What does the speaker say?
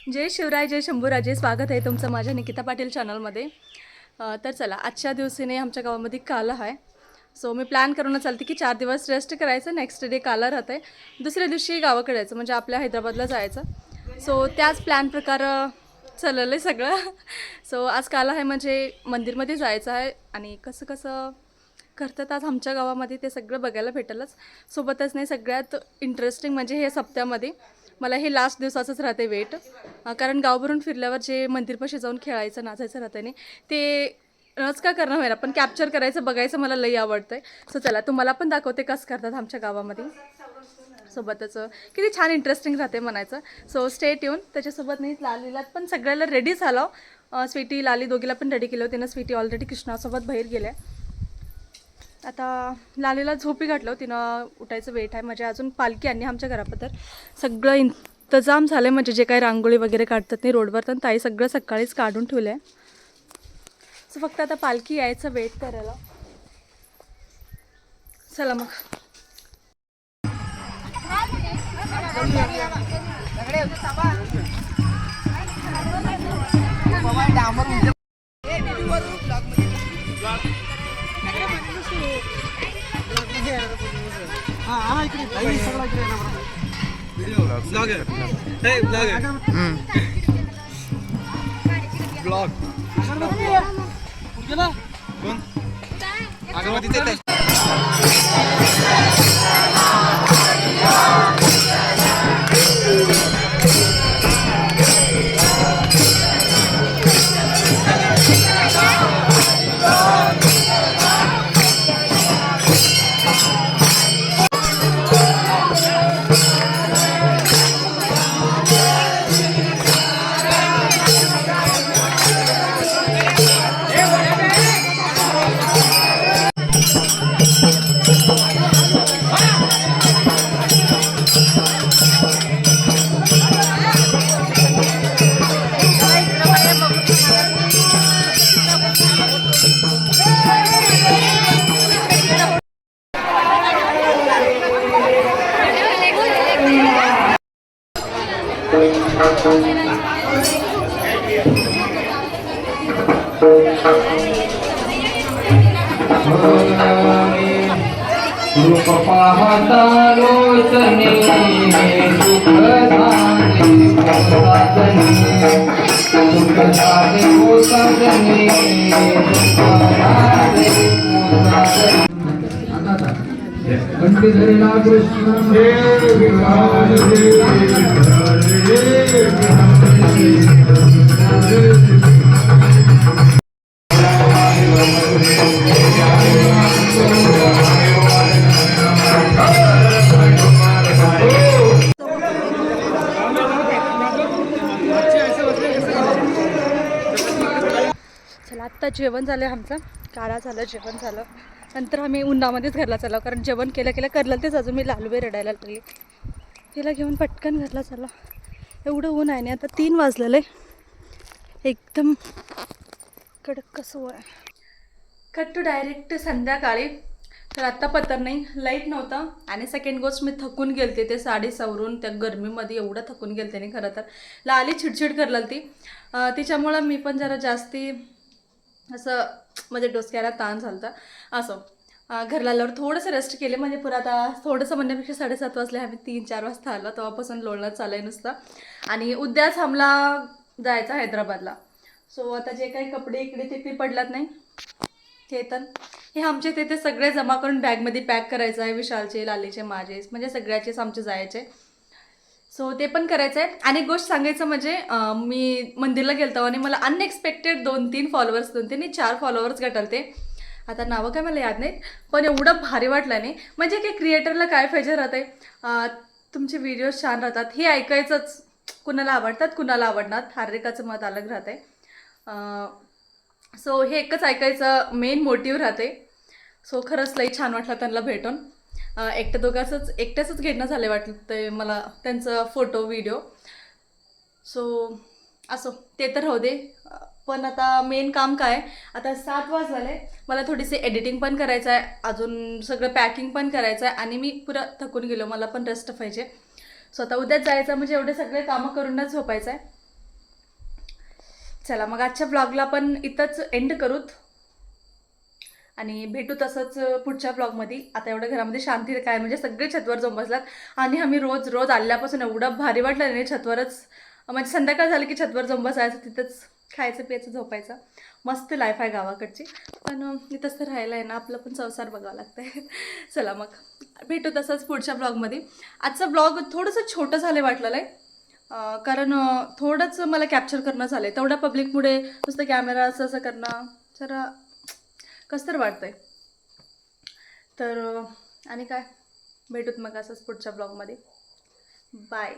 जय शिवराय, जय शंभूराजे. स्वागत आहे तुमचं माझ्या निकिता पाटील चॅनलमध्ये. तर चला, आजच्या दिवशीने आमच्या गावामध्ये काला आहे. सो मी प्लॅन करूनच चालते की 4 दिवस रेस्ट करायचं, नेक्स्ट डे काला राहते, दुसऱ्या दिवशी गावाकडे जायचं, म्हणजे आपल्या हैदराबादला जायचं. सो त्याच प्लॅन प्रकार चाललं आहे सगळं. सो आज काला आहे म्हणजे मंदिरमध्ये जायचं आहे आणि कसं कसं करतात आज आमच्या गावामध्ये ते सगळं बघायला भेटेलच. सोबतच नाही, सगळ्यात इंटरेस्टिंग म्हणजे हे सप्त्यामध्ये मला हे लास्ट दिवसाचंच राहते वेट. कारण गावभरून फिरल्यावर जे मंदिरपाशी जाऊन खेळायचं नाचायचं राहतं नाही, ते नच का करणं होईल, पण कॅप्चर करायचं बघायचं मला लई आवडतं आहे. सो चला, तुम्हाला पण दाखवते कसं करतात आमच्या गावामध्ये. सोबतच किती छान इंटरेस्टिंग राहते म्हणायचं. सो स्टेट येऊन त्याच्यासोबत नाही लालीला पण सगळ्याला रेडी झालो. स्वीटी लाली दोघीला पण रेडी केलं. तिनं स्वीटी ऑलरेडी कृष्णासोबत बाहेर गेल्या. आता लालीला झोपी घातलं, तिनं उठायचं वेट आहे. म्हणजे अजून पालखी आणली आमच्या घरापतर, सगळं इंतजाम झालं आहे. म्हणजे जे काही रांगोळी वगैरे काढतात नाही रोडवर, तर ताई सगळं सकाळीच काढून ठेवलं आहे. सो फक्त आता पालखी यायचं वेट करायला. चला मग. रूप पाहता लोचने सुख झाले हो साजने, कंठी धरेला कृष्ण आत्ता जेवण झालं आमचं, काळा झालं, जेवण झालं. नंतर आम्ही उन्हामध्येच घरला चाललो, कारण जेवण केलं करलं तेच अजून मी लालूबाई रडायला लागली. तिला घेऊन पटकन घरला चालला. एवढं ऊन आहे ना, आता 3 वाजलेलं आहे, एकदम कडक कसं आहे. कट टू डायरेक्ट संध्याकाळी. तर आत्ता पत्तर नाही, लाईट नव्हता आणि सेकंड गोष्ट मी थकून गेलते. ते साडी सवरून त्या गरमीमध्ये एवढं थकून गेलते नाही. खरं तर लाली चिडचिड करला ती, तिच्यामुळं मी पण जरा जास्ती असं म्हणजे डोसक्याला ताण झालं असं. घरला आल्यावर थोडंसं रेस्ट केले, म्हणजे पुरा आता थोडंसं म्हणण्यापेक्षा 7:30 वाजले, आम्ही 3-4 वाजता आलो. तेव्हापासून लोळणं चालू आहे नुसतं. आणि उद्याच आम्हाला जायचं हैदराबादला. सो आता जे काही कपडे इकडे तिकडे पडलात नाही ते, तर हे आमचे ते सगळे जमा करून बॅगमध्ये पॅक करायचं आहे. विशालचे, लालीचे, माझे, म्हणजे सगळ्याचेच आमचे जायचे. सो ते पण करायचं आहे. आणि एक गोष्ट सांगायचं म्हणजे मी मंदिरला गेलतो आणि मला अनएक्सपेक्टेड 2-3 फॉलोअर्स, 2-4 फॉलोअर्स गटलते. आता नावं काय मला याद नाहीत, पण एवढं भारी वाटलं नाही. म्हणजे काही क्रिएटरला काय पाहिजे राहते, तुमचे व्हिडिओज छान राहतात हे ऐकायचंच. कुणाला आवडतात, कुणाला आवडणार, हर मत अलग राहते. सो हे एकच ऐकायचं मेन मोटिव्ह राहते. सो खरंच लई छान वाटलं त्यांना भेटून. एकट्याच घेणं झालं वाटलं ते मला त्यांचं फोटो व्हिडिओ. सो असो, ते तर राहू दे. पण आता मेन काम काय, आता 7 वाजले, मला थोडीशी एडिटिंग पण करायचं आहे, अजून सगळं पॅकिंग पण करायचं आहे आणि मी पुरं थकून गेलो, मला पण रेस्ट पाहिजे. सो आता उद्याच जायचं, म्हणजे एवढे सगळे कामं करूनच झोपायचं आहे. चला मग आजच्या ब्लॉगला पण इथंच एंड करूत आणि भेटू तसंच पुढच्या ब्लॉगमध्ये. आता एवढं घरामध्ये शांती काय म्हणजे सगळे छतवर जाऊन बसलात आणि आम्ही रोज रोज आल्यापासून एवढं भारी वाटलं नाही छतवरच, म्हणजे संध्याकाळ झाली की छतवर जाऊन बसायचं, तिथंच खायचं प्यायचं झोपायचं. मस्त लाईफ आहे गावाकडची, पण इथंच तर राहायला आहे ना, आपलं पण संसार बघावं लागतंय. चला मग भेटू तसंच पुढच्या ब्लॉगमध्ये. आजचा ब्लॉग थोडंसं छोटं झालं वाटलेलं आहे, कारण थोडंच मला कॅप्चर करणं झालं आहे. तेवढ्या पब्लिकमुळे नुसतं कॅमेरा असं असं करणं जरा कसं तर वाटतंय. तर आणि काय, भेटूत मग असंच पुढच्या ब्लॉगमध्ये. बाय.